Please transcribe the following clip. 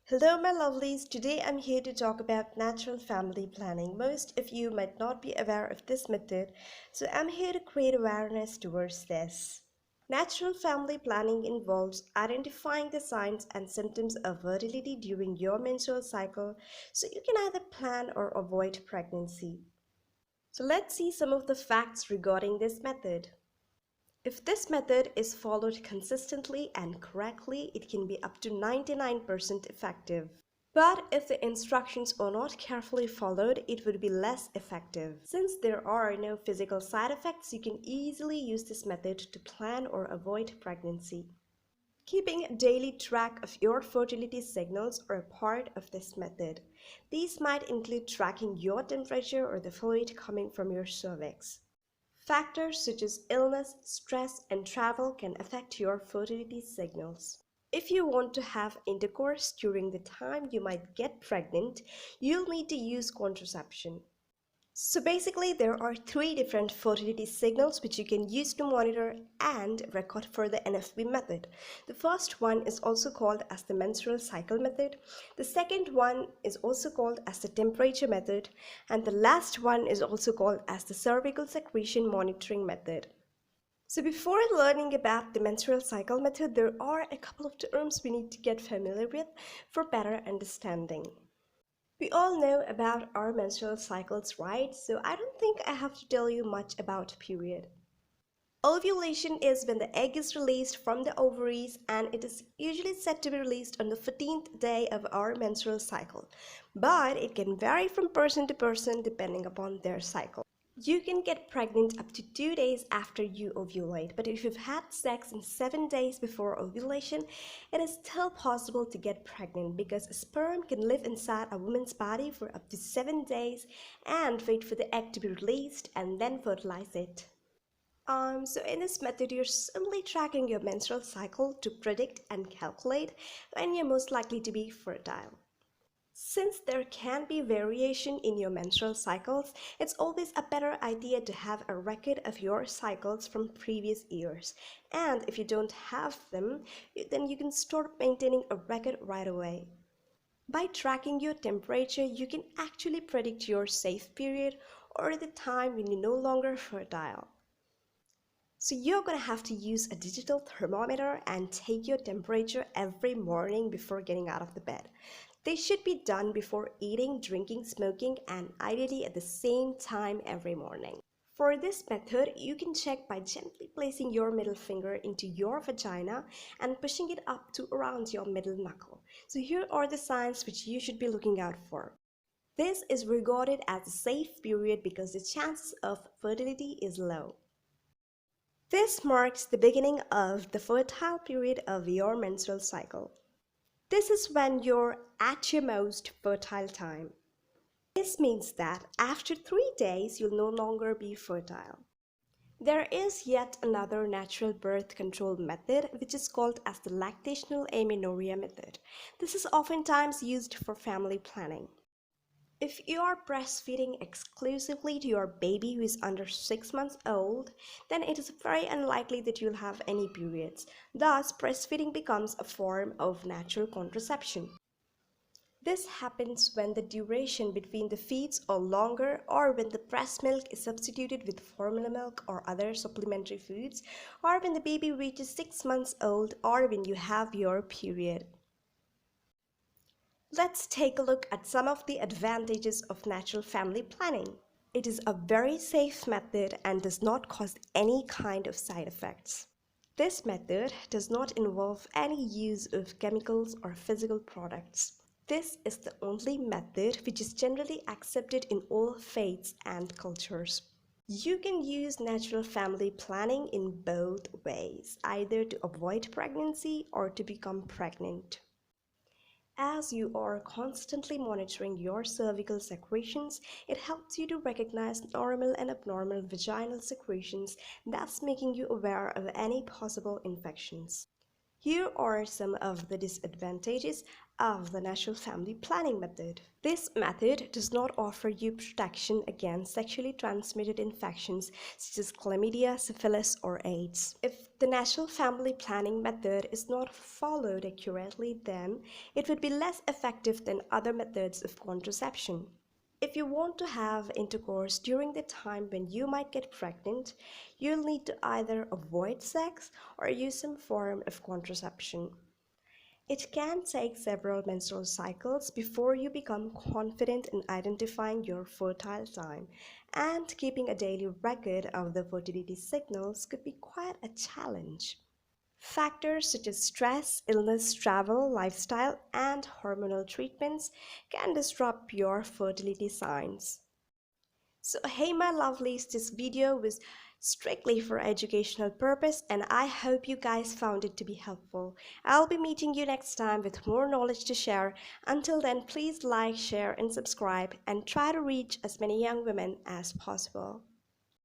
Hello, my lovelies. Today I'm here to talk about natural family planning. Most of you might not be aware of this method, so I'm here to create awareness towards this. Natural family planning involves identifying the signs and symptoms of fertility during your menstrual cycle so you can either plan or avoid pregnancy. So let's see some of the facts regarding this method. If this method is followed consistently and correctly, it can be up to 99% effective. But if the instructions are not carefully followed, it would be less effective. Since there are no physical side effects, you can easily use this method to plan or avoid pregnancy. Keeping a daily track of your fertility signals are a part of this method. These might include tracking your temperature or the fluid coming from your cervix. Factors such as illness, stress, and travel can affect your fertility signals. If you want to have intercourse during the time you might get pregnant, you'll need to use contraception. So basically, there are three different fertility signals which you can use to monitor and record for the NFP method. The first one is also called as the menstrual cycle method. The second one is also called as the temperature method. And the last one is also called as the cervical secretion monitoring method. So before learning about the menstrual cycle method, there are a couple of terms we need to get familiar with for better understanding. We all know about our menstrual cycles, right? So I don't think I have to tell you much about period. Ovulation is when the egg is released from the ovaries, and it is usually said to be released on the 14th day of our menstrual cycle. But it can vary from person to person depending upon their cycle. You can get pregnant up to 2 days after you ovulate, but if you've had sex in 7 days before ovulation, it is still possible to get pregnant because sperm can live inside a woman's body for up to 7 days and wait for the egg to be released and then fertilize it. So in this method, you're simply tracking your menstrual cycle to predict and calculate when you're most likely to be fertile. Since there can be variation in your menstrual cycles, it's always a better idea to have a record of your cycles from previous years. And if you don't have them, then you can start maintaining a record right away. By tracking your temperature, you can actually predict your safe period or the time when you're no longer fertile. So you're going to have to use a digital thermometer and take your temperature every morning before getting out of the bed. They should be done before eating, drinking, smoking, and ideally at the same time every morning. For this method, you can check by gently placing your middle finger into your vagina and pushing it up to around your middle knuckle. So here are the signs which you should be looking out for. This is regarded as a safe period because the chances of fertility is low. This marks the beginning of the fertile period of your menstrual cycle. This is when you're at your most fertile time. This means that after 3 days, you'll no longer be fertile. There is yet another natural birth control method which is called as the lactational amenorrhea method. This is oftentimes used for family planning. If you are breastfeeding exclusively to your baby who is under 6 months old, then it is very unlikely that you'll have any periods. Thus, breastfeeding becomes a form of natural contraception. This happens when the duration between the feeds are longer or when the breast milk is substituted with formula milk or other supplementary foods, or when the baby reaches 6 months old, or when you have your period. Let's take a look at some of the advantages of natural family planning. It is a very safe method and does not cause any kind of side effects. This method does not involve any use of chemicals or physical products. This is the only method which is generally accepted in all faiths and cultures. You can use natural family planning in both ways, either to avoid pregnancy or to become pregnant. As you are constantly monitoring your cervical secretions, it helps you to recognize normal and abnormal vaginal secretions, thus making you aware of any possible infections. Here are some of the disadvantages of the natural family planning method. This method does not offer you protection against sexually transmitted infections such as chlamydia, syphilis, or AIDS. If the natural family planning method is not followed accurately, then it would be less effective than other methods of contraception. If you want to have intercourse during the time when you might get pregnant, you'll need to either avoid sex or use some form of contraception. It can take several menstrual cycles before you become confident in identifying your fertile time, and keeping a daily record of the fertility signals could be quite a challenge. Factors such as stress, illness, travel, lifestyle, and hormonal treatments can disrupt your fertility signs. So hey my lovelies, this video was strictly for educational purpose and I hope you guys found it to be helpful. I'll be meeting you next time with more knowledge to share. Until then, please like, share and subscribe and try to reach as many young women as possible.